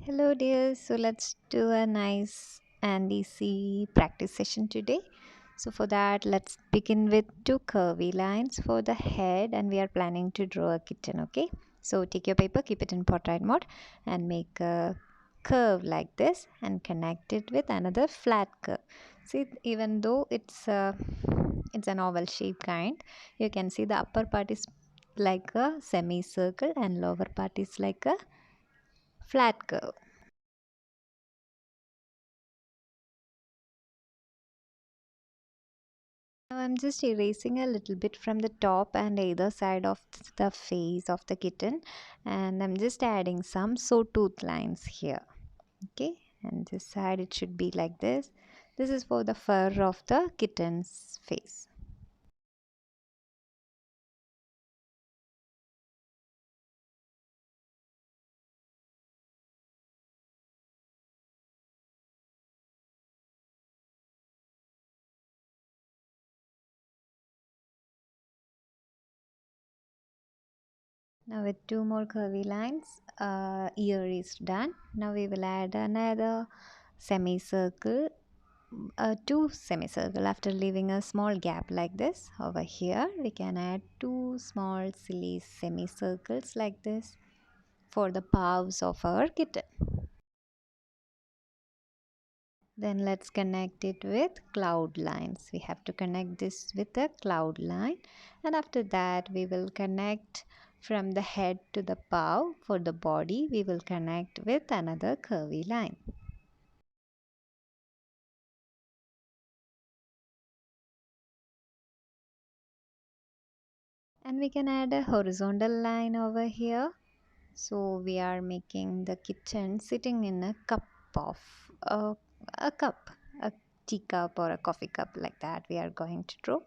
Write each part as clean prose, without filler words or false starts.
Hello, dear. So let's do a nice and easy practice session today. So for that, let's begin with two curvy lines for the head, and we are planning to draw a kitten. Okay. So take your paper, keep it in portrait mode, and make a curve like this, and connect it with another flat curve. See, even though it's an oval shape kind, you can see the upper part is like a semicircle, and lower part is like a flat curve. Now I'm just erasing a little bit from the top and either side of the face of the kitten, and I'm just adding some sawtooth lines here. Okay, and this side it should be like this. This is for the fur of the kitten's face. Now with two more curvy lines, ear is done. Now we will add another semicircle, two semicircle. After leaving a small gap like this over here, we can add two small silly semicircles like this for the paws of our kitten. Then let's connect it with cloud lines. We have to connect this with a cloud line, and after that we will connect from the head to the paw. For the body we will connect with another curvy line. And we can add a horizontal line over here. So we are making the kitten sitting in a cup of a cup, a teacup or a coffee cup, like that we are going to draw.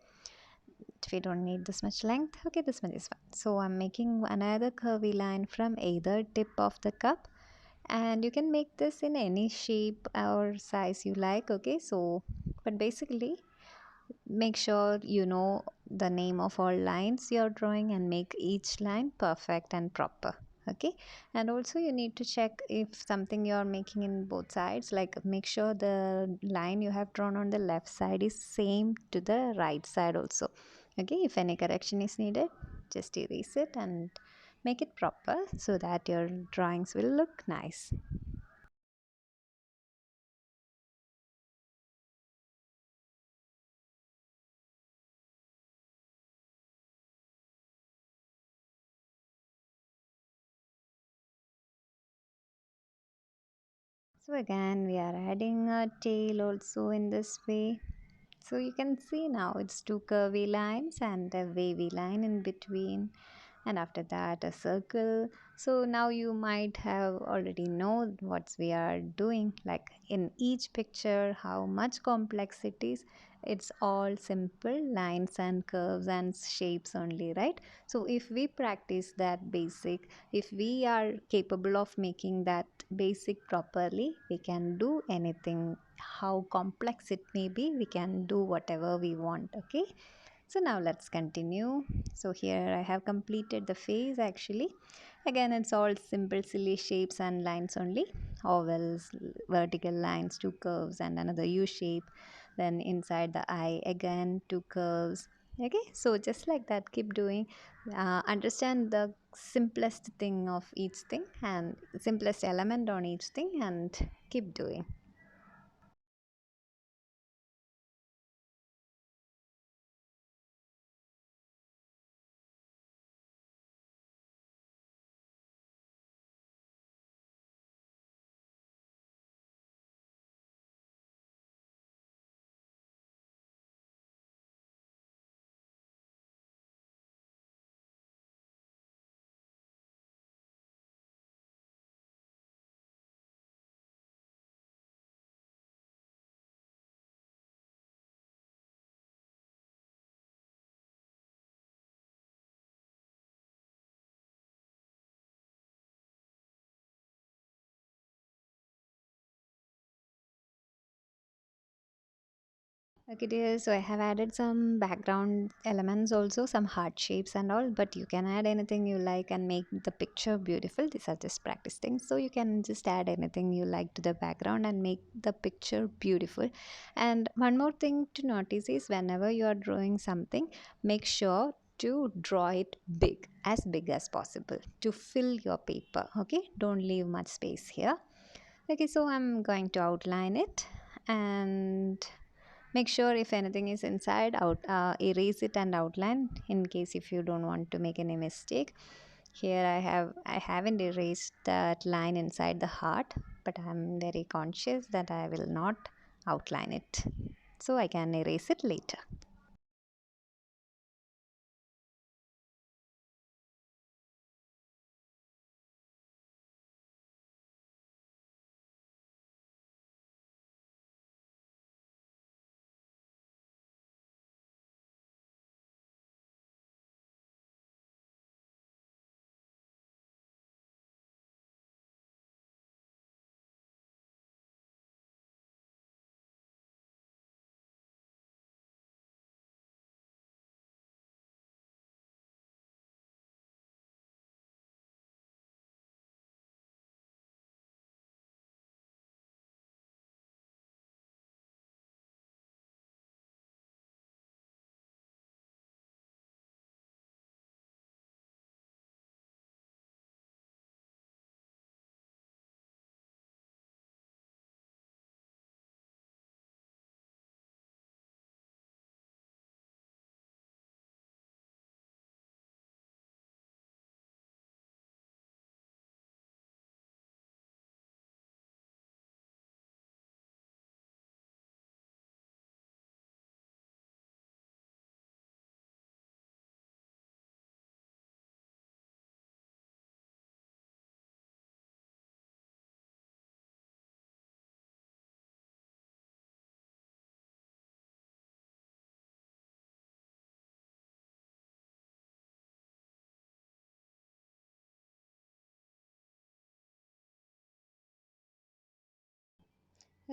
We don't need this much length. Okay, this much is fine. So I'm making another curvy line from either tip of the cup, and you can make this in any shape or size you like. Okay, so but basically make sure you know the name of all lines you're drawing and make each line perfect and proper. Okay, and also you need to check if something you're making in both sides, like make sure the line you have drawn on the left side is same to the right side also. Okay, if any correction is needed, just erase it and make it proper so that your drawings will look nice. So again we are adding a tail also in this way. So you can see now it's two curvy lines and a wavy line in between, and after that a circle. So now you might have already know what we are doing, like in each picture how much complex it is. It's all simple lines and curves and shapes only, right? So if we practice that basic, if we are capable of making that basic properly, we can do anything. How complex it may be, we can do whatever we want. Okay, so now let's continue. So here I have completed the face actually. Again, it's all simple silly shapes and lines only. Ovals, vertical lines, two curves and another U shape. Then inside the eye again two curves. Okay, so just like that keep doing. Understand the simplest thing of each thing and simplest element on each thing, and keep doing. Okay, dear. So I have added some background elements also, some heart shapes and all, but you can add anything you like and make the picture beautiful. These are just practice things. So you can just add anything you like to the background and make the picture beautiful. And one more thing to notice is whenever you are drawing something, make sure to draw it big as possible to fill your paper. Okay, don't leave much space here. Okay, so I'm going to outline it and make sure if anything is inside out, erase it and outline in case if you don't want to make any mistake. Here I haven't erased that line inside the heart, but I'm very conscious that I will not outline it, so I can erase it later.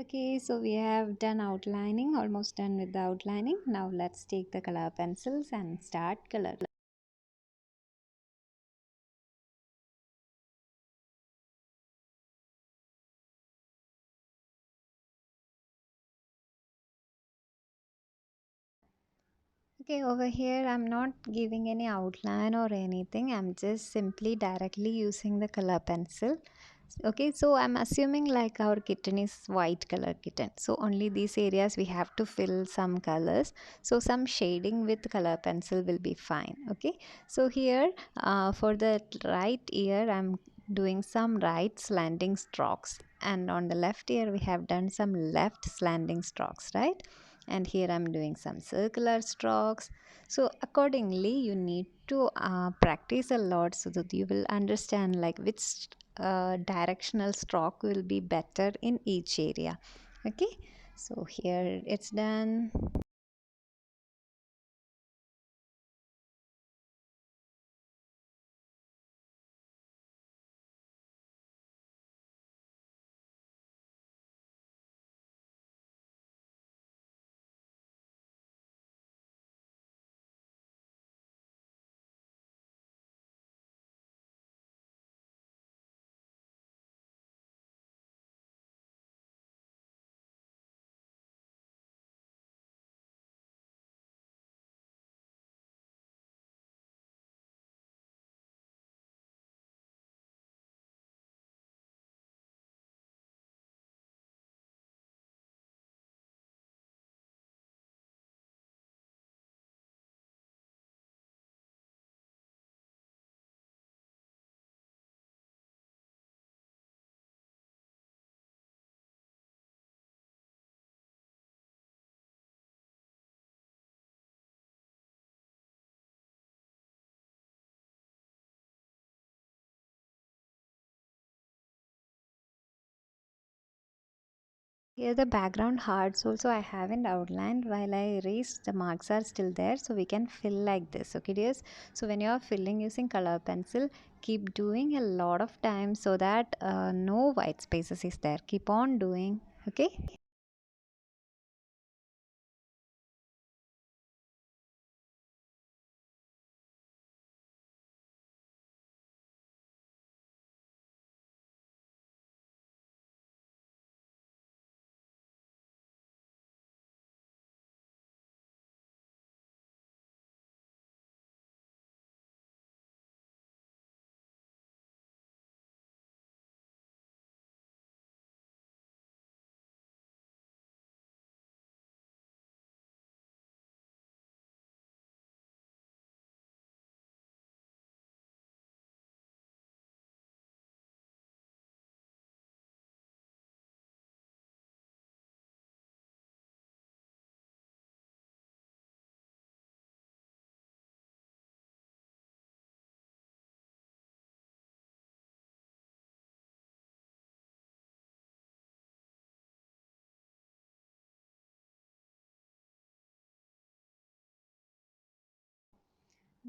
Okay, so we have done outlining, almost done with the outlining. Now let's take the color pencils and start color. Okay, over here I'm not giving any outline or anything. I'm just simply directly using the color pencil. Okay, so I'm assuming like our kitten is white color kitten. So only these areas we have to fill some colors. So some shading with color pencil will be fine. Okay, so here for the right ear I'm doing some right slanting strokes, and on the left ear we have done some left slanting strokes, right? And here I'm doing some circular strokes. So accordingly you need to practice a lot so that you will understand like which directional stroke will be better in each area. Okay, so here it's done. Here the background hearts also I haven't outlined while I erased, the marks are still there, so we can fill like this. Okay dears, so when you are filling using color pencil, keep doing a lot of time so that no white spaces is there. Keep on doing. Okay.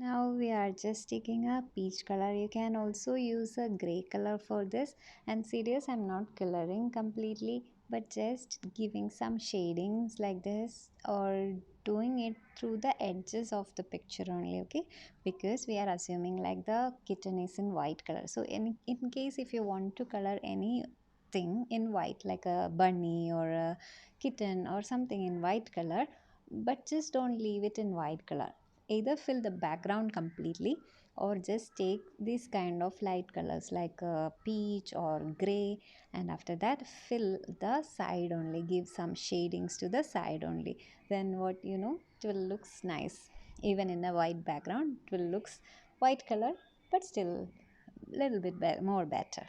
Now we are just taking a peach color. You can also use a gray color for this. And serious, I'm not coloring completely, but just giving some shadings like this, or doing it through the edges of the picture only, okay? Because we are assuming like the kitten is in white color. So in case if you want to color anything in white, like a bunny or a kitten or something in white color, but just don't leave it in white color. Either fill the background completely, or just take these kind of light colors like peach or gray, and after that fill the side only, give some shadings to the side only. Then what, it will looks nice. Even in a white background it will looks white color, but still little bit more better.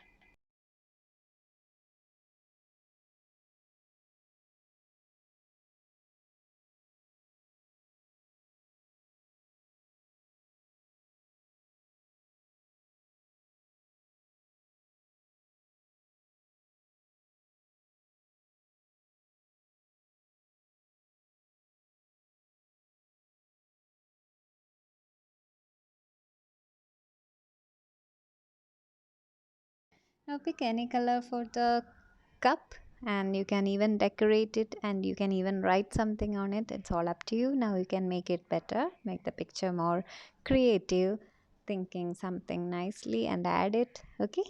Now pick any color for the cup, and you can even decorate it, and you can even write something on it. It's all up to you. Now you can make it better, make the picture more creative, thinking something nicely and add it, okay?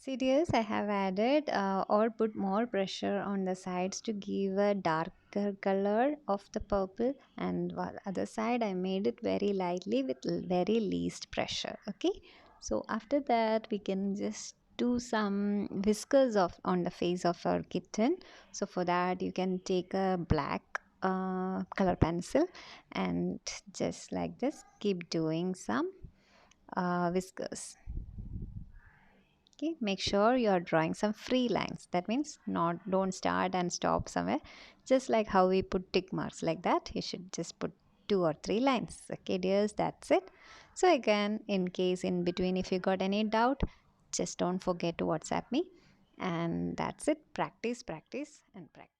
Serious, I have added or put more pressure on the sides to give a darker color of the purple, and while other side I made it very lightly with very least pressure, okay? So after that we can just do some whiskers of on the face of our kitten. So for that you can take a black color pencil, and just like this keep doing some whiskers. Okay, make sure you are drawing some free lines. That means not don't start and stop somewhere. Just like how we put tick marks like that, you should just put two or three lines. Okay, dears, that's it. So again, in case in between if you got any doubt, just don't forget to WhatsApp me. And that's it. Practice, practice, and practice.